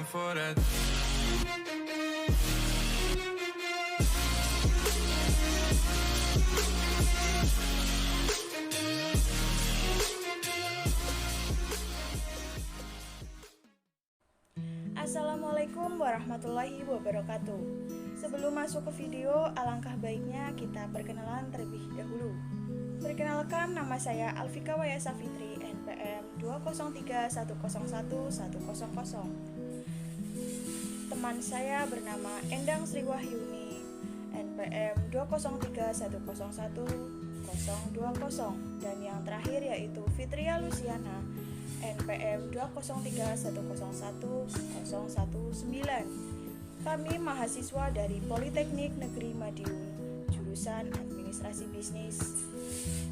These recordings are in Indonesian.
for that. Assalamualaikum warahmatullahi wabarakatuh. Sebelum masuk ke video, alangkah baiknya kita perkenalan terlebih dahulu. Perkenalkan, nama saya Alfika Wayasa Fitri, NPM 203101100. Teman saya bernama Endang Sriwahyuni, NPM 203101020, dan yang terakhir yaitu Fitria Luciana, NPM 203101019. Kami mahasiswa dari Politeknik Negeri Madiun, jurusan Administrasi Bisnis,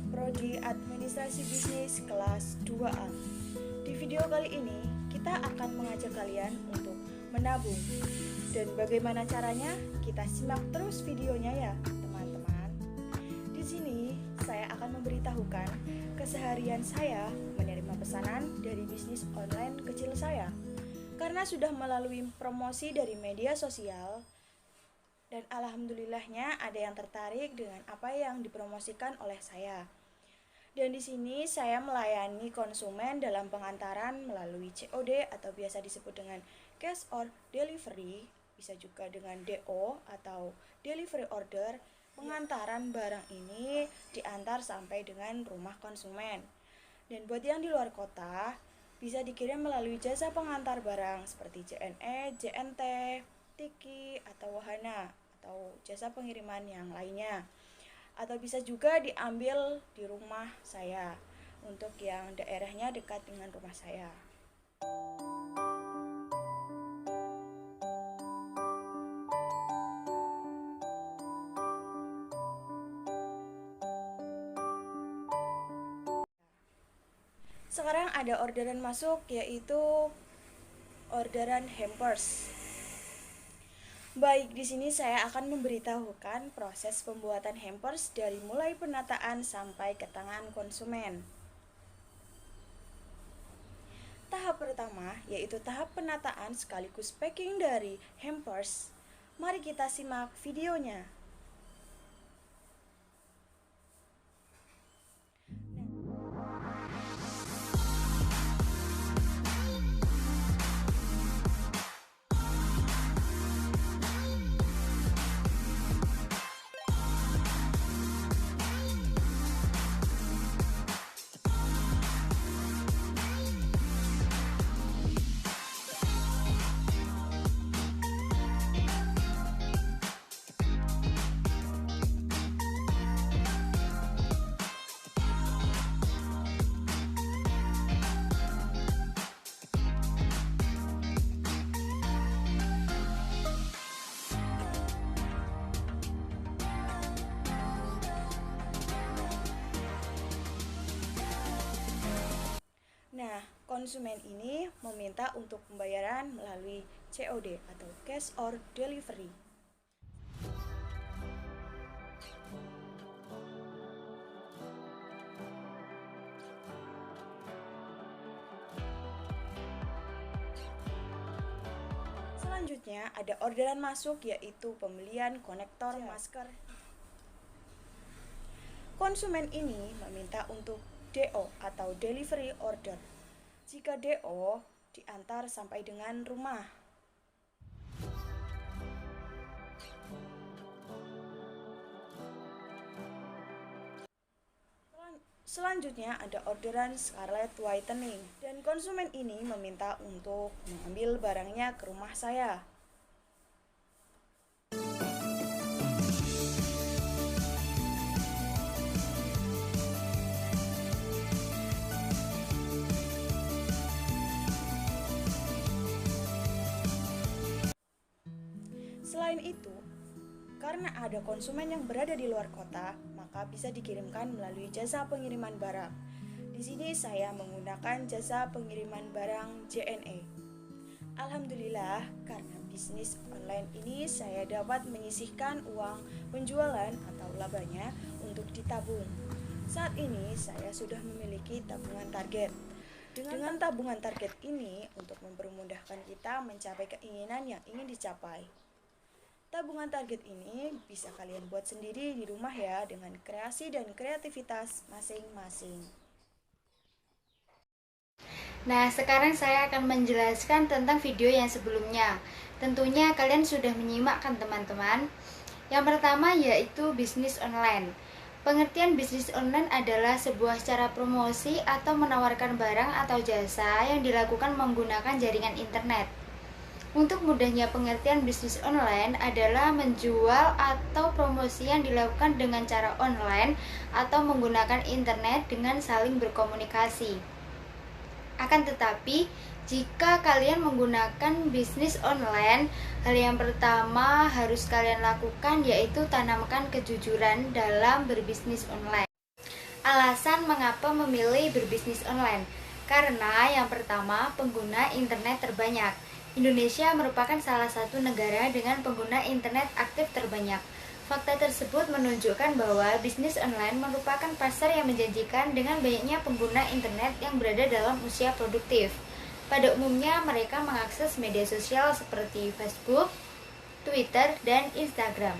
Prodi Administrasi Bisnis kelas 2A. Di video kali ini, kita akan mengajak kalian untuk menabung. Dan bagaimana caranya? Kita simak terus videonya ya, teman-teman. Di sini, saya akan memberitahukan keseharian saya menerima pesanan dari bisnis online kecil saya. Karena sudah melalui promosi dari media sosial, dan alhamdulillahnya ada yang tertarik dengan apa yang dipromosikan oleh saya. Dan di sini saya melayani konsumen dalam pengantaran melalui COD atau biasa disebut dengan cash or delivery, bisa juga dengan DO atau delivery order. Pengantaran barang ini diantar sampai dengan rumah konsumen. Dan buat yang di luar kota, bisa dikirim melalui jasa pengantar barang seperti JNE, JNT, Tiki, atau Wahana, atau jasa pengiriman yang lainnya. Atau bisa juga diambil di rumah saya untuk yang daerahnya dekat dengan rumah saya. Sekarang ada orderan masuk, yaitu orderan hampers. Baik, di sini saya akan memberitahukan proses pembuatan hampers dari mulai penataan sampai ke tangan konsumen. Tahap pertama yaitu tahap penataan sekaligus packing dari hampers. Mari kita simak videonya. Nah, konsumen ini meminta untuk pembayaran melalui COD atau cash or delivery. Selanjutnya ada orderan masuk, yaitu pembelian konektor masker. Konsumen ini meminta untuk DO atau delivery order. Jika DO, diantar sampai dengan rumah. Selanjutnya ada orderan Scarlet Whitening, dan konsumen ini meminta untuk mengambil barangnya ke rumah saya. Selain itu, karena ada konsumen yang berada di luar kota, maka bisa dikirimkan melalui jasa pengiriman barang. Di sini saya menggunakan jasa pengiriman barang JNE. Alhamdulillah, karena bisnis online ini saya dapat menyisihkan uang penjualan atau labanya untuk ditabung. Saat ini saya sudah memiliki tabungan target. Dengan tabungan target ini untuk mempermudahkan kita mencapai keinginan yang ingin dicapai. Tabungan target ini bisa kalian buat sendiri di rumah ya dengan kreasi dan kreativitas masing-masing. Nah, sekarang saya akan menjelaskan tentang video yang sebelumnya. Tentunya kalian sudah menyimak kan teman-teman? Yang pertama yaitu bisnis online. Pengertian bisnis online adalah sebuah cara promosi atau menawarkan barang atau jasa yang dilakukan menggunakan jaringan internet. Untuk mudahnya pengertian bisnis online adalah menjual atau promosi yang dilakukan dengan cara online atau menggunakan internet dengan saling berkomunikasi. Akan tetapi, jika kalian menggunakan bisnis online, hal yang pertama harus kalian lakukan yaitu tanamkan kejujuran dalam berbisnis online. Alasan mengapa memilih berbisnis online? Karena yang pertama, pengguna internet terbanyak. Indonesia merupakan salah satu negara dengan pengguna internet aktif terbanyak. Fakta tersebut menunjukkan bahwa bisnis online merupakan pasar yang menjanjikan dengan banyaknya pengguna internet yang berada dalam usia produktif. Pada umumnya mereka mengakses media sosial seperti Facebook, Twitter, dan Instagram.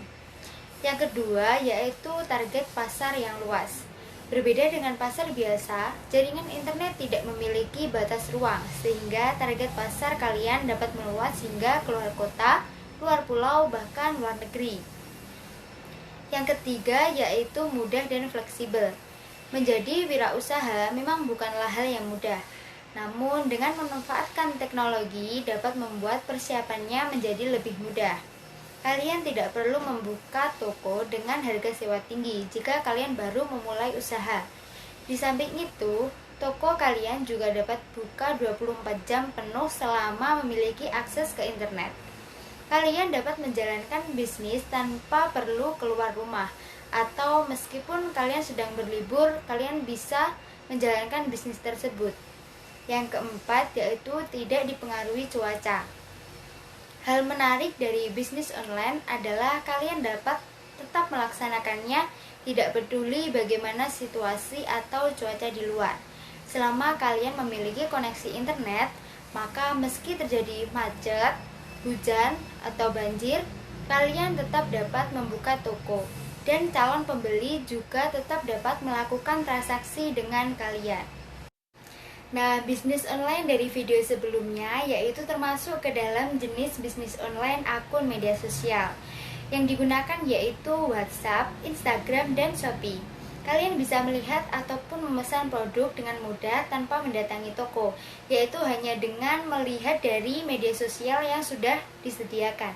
Yang kedua yaitu target pasar yang luas. Berbeda dengan pasar biasa, jaringan internet tidak memiliki batas ruang, sehingga target pasar kalian dapat meluas hingga keluar kota, luar pulau, bahkan luar negeri. Yang ketiga yaitu mudah dan fleksibel. Menjadi wirausaha memang bukanlah hal yang mudah, namun dengan memanfaatkan teknologi dapat membuat persiapannya menjadi lebih mudah. Kalian tidak perlu membuka toko dengan harga sewa tinggi jika kalian baru memulai usaha. Di samping itu, toko kalian juga dapat buka 24 jam penuh selama memiliki akses ke internet. Kalian dapat menjalankan bisnis tanpa perlu keluar rumah, atau meskipun kalian sedang berlibur, kalian bisa menjalankan bisnis tersebut. Yang keempat yaitu tidak dipengaruhi cuaca. Hal menarik dari bisnis online adalah kalian dapat tetap melaksanakannya tidak peduli bagaimana situasi atau cuaca di luar. Selama kalian memiliki koneksi internet, maka meski terjadi macet, hujan, atau banjir, kalian tetap dapat membuka toko dan calon pembeli juga tetap dapat melakukan transaksi dengan kalian. Nah, bisnis online dari video sebelumnya yaitu termasuk ke dalam jenis bisnis online akun media sosial. Yang digunakan yaitu WhatsApp, Instagram, dan Shopee. Kalian bisa melihat ataupun memesan produk dengan mudah tanpa mendatangi toko, yaitu hanya dengan melihat dari media sosial yang sudah disediakan.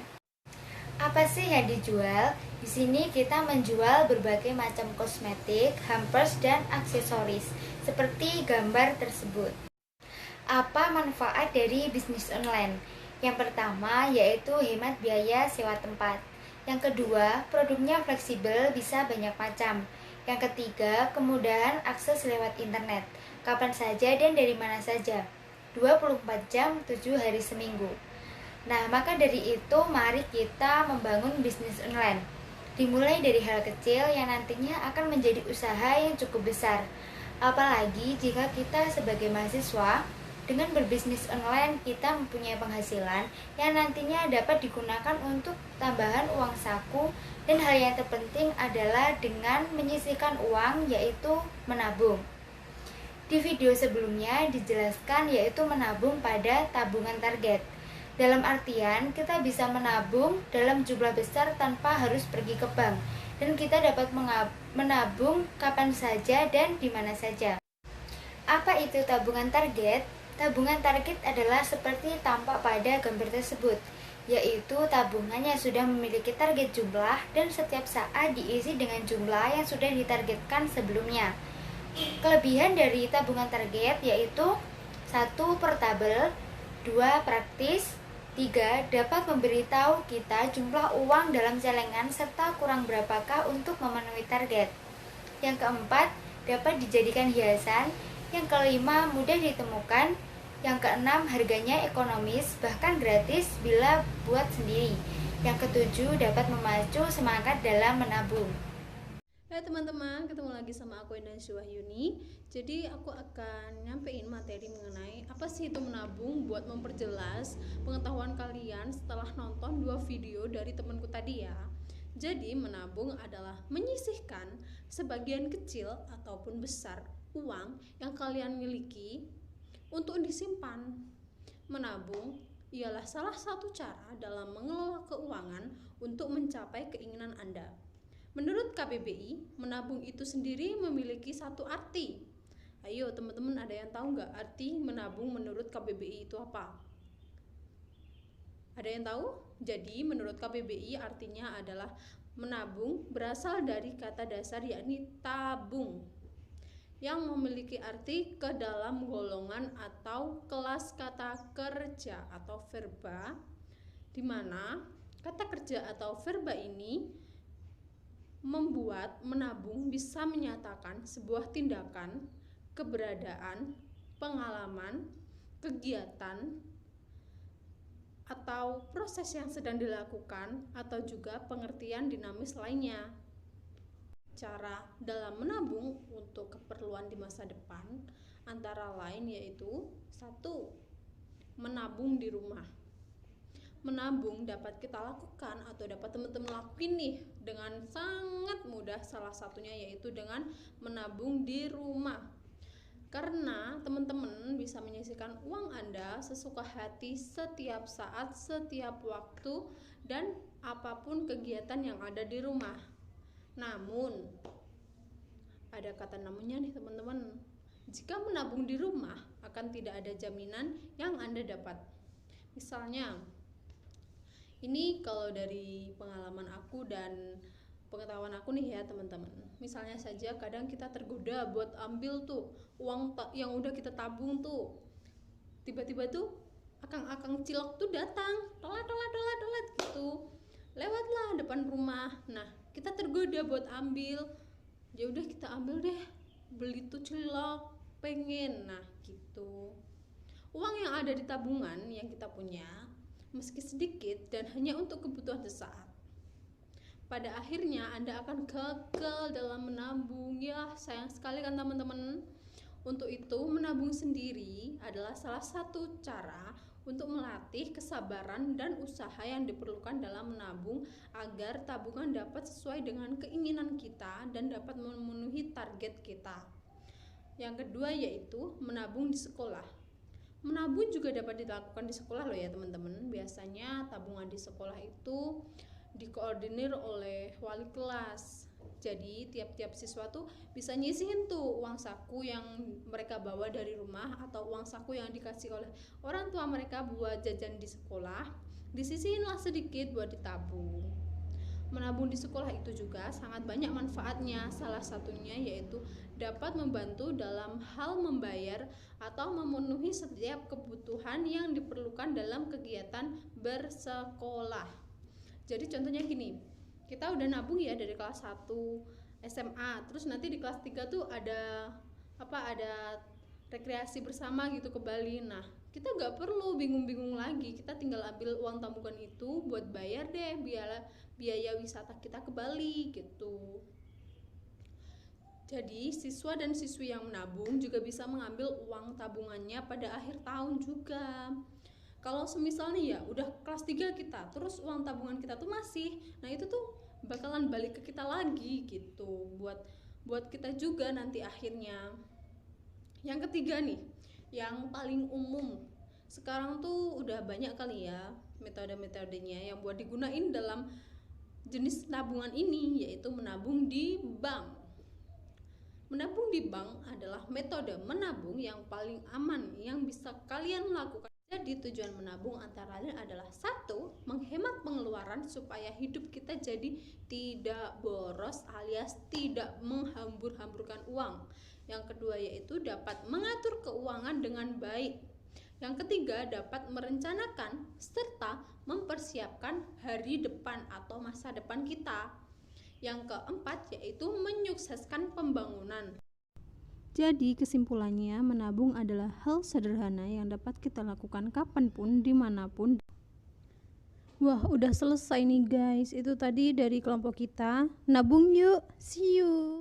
Apa sih yang dijual? Di sini kita menjual berbagai macam kosmetik, hampers, dan aksesoris, seperti gambar tersebut. Apa manfaat dari bisnis online? Yang pertama yaitu hemat biaya sewa tempat. Yang kedua, produknya fleksibel, bisa banyak macam. Yang ketiga, kemudahan akses lewat internet, kapan saja dan dari mana saja, 24 jam, 7 hari seminggu. Nah, maka dari itu mari kita membangun bisnis online. Dimulai dari hal kecil yang nantinya akan menjadi usaha yang cukup besar. Apalagi jika kita sebagai mahasiswa, dengan berbisnis online kita mempunyai penghasilan yang nantinya dapat digunakan untuk tambahan uang saku, dan hal yang terpenting adalah dengan menyisihkan uang yaitu menabung. Di video sebelumnya dijelaskan yaitu menabung pada tabungan target. Dalam artian kita bisa menabung dalam jumlah besar tanpa harus pergi ke bank, dan kita dapat menabung kapan saja dan di mana saja. Apa itu tabungan target? Tabungan target adalah seperti tampak pada gambar tersebut, yaitu tabungan yang sudah memiliki target jumlah dan setiap saat diisi dengan jumlah yang sudah ditargetkan sebelumnya. Kelebihan dari tabungan target yaitu 1. Portable, 2. Praktis, 3. Dapat memberitahu kita jumlah uang dalam celengan serta kurang berapakah untuk memenuhi target. Yang keempat, dapat dijadikan hiasan. Yang kelima, mudah ditemukan. Yang keenam, harganya ekonomis, bahkan gratis bila buat sendiri. Yang ketujuh, dapat memacu semangat dalam menabung. Hai teman-teman, ketemu lagi sama aku Indah Wahyuni. Jadi aku akan nyampein materi mengenai apa sih itu menabung buat memperjelas pengetahuan kalian setelah nonton 2 video dari temanku tadi ya. Jadi menabung adalah menyisihkan sebagian kecil ataupun besar uang yang kalian miliki untuk disimpan. Menabung ialah salah satu cara dalam mengelola keuangan untuk mencapai keinginan Anda. Menurut KBBI, menabung itu sendiri memiliki satu arti. Ayo teman-teman, ada yang tahu nggak arti menabung menurut KBBI itu apa? Ada yang tahu? Jadi menurut KBBI artinya adalah menabung berasal dari kata dasar yakni tabung, yang memiliki arti ke dalam golongan atau kelas kata kerja atau verba, di mana kata kerja atau verba ini membuat menabung bisa menyatakan sebuah tindakan, keberadaan, pengalaman, kegiatan, atau proses yang sedang dilakukan, atau juga pengertian dinamis lainnya. Cara dalam menabung untuk keperluan di masa depan antara lain yaitu 1. Menabung di rumah. Menabung dapat kita lakukan atau dapat teman-teman lakuin nih dengan sangat mudah, salah satunya yaitu dengan menabung di rumah. Karena teman-teman bisa menyisihkan uang Anda sesuka hati setiap saat, setiap waktu, dan apapun kegiatan yang ada di rumah. Namun, ada kata namunnya nih teman-teman. Jika menabung di rumah akan tidak ada jaminan yang Anda dapat. Misalnya, ini kalau dari pengalaman aku dan pengetahuan aku nih ya teman-teman. Misalnya saja kadang kita tergoda buat ambil tuh uang yang udah kita tabung tuh. Tiba-tiba tuh akang-akang cilok tuh datang, dolat gitu. Lewatlah depan rumah. Nah, kita tergoda buat ambil. Ya udah kita ambil deh. Beli tuh cilok, pengen. Nah, gitu. Uang yang ada di tabungan yang kita punya meski sedikit dan hanya untuk kebutuhan sesaat, pada akhirnya Anda akan gagal dalam menabung. Ya, sayang sekali kan teman-teman. Untuk itu, menabung sendiri adalah salah satu cara untuk melatih kesabaran dan usaha yang diperlukan dalam menabung agar tabungan dapat sesuai dengan keinginan kita dan dapat memenuhi target kita. Yang kedua yaitu menabung di sekolah. Menabung juga dapat dilakukan di sekolah loh ya teman-teman. Biasanya tabungan di sekolah itu dikoordinir oleh wali kelas. Jadi tiap-tiap siswa tuh bisa nyisihin tuh uang saku yang mereka bawa dari rumah atau uang saku yang dikasih oleh orang tua mereka buat jajan di sekolah. Disisihinlah sedikit buat ditabung. Menabung di sekolah itu juga sangat banyak manfaatnya. Salah satunya yaitu dapat membantu dalam hal membayar atau memenuhi setiap kebutuhan yang diperlukan dalam kegiatan bersekolah. Jadi contohnya gini, kita udah nabung ya dari kelas 1 SMA, terus nanti di kelas 3 tuh ada rekreasi bersama gitu ke Bali. Nah, kita nggak perlu bingung-bingung lagi, kita tinggal ambil uang tabungan itu buat bayar deh biaya wisata kita ke Bali gitu. Jadi siswa dan siswi yang menabung juga bisa mengambil uang tabungannya pada akhir tahun juga. Kalau semisal nih ya udah kelas 3 kita, terus uang tabungan kita tuh masih, nah itu tuh bakalan balik ke kita lagi gitu, buat kita juga nanti akhirnya. Yang ketiga nih, yang paling umum sekarang tuh udah banyak kali ya metode-metodenya yang buat digunain dalam jenis tabungan ini, yaitu menabung di bank. Menabung di bank adalah metode menabung yang paling aman yang bisa kalian lakukan. Jadi tujuan menabung antara lain adalah 1. Menghemat pengeluaran supaya hidup kita jadi tidak boros alias tidak menghambur-hamburkan uang. Yang kedua yaitu dapat mengatur keuangan dengan baik. Yang ketiga dapat merencanakan serta mempersiapkan hari depan atau masa depan kita. Yang keempat yaitu menyukseskan pembangunan. Jadi kesimpulannya, menabung adalah hal sederhana yang dapat kita lakukan kapanpun, dimanapun. Wah, udah selesai nih guys. Itu tadi dari kelompok kita. Nabung yuk. See you.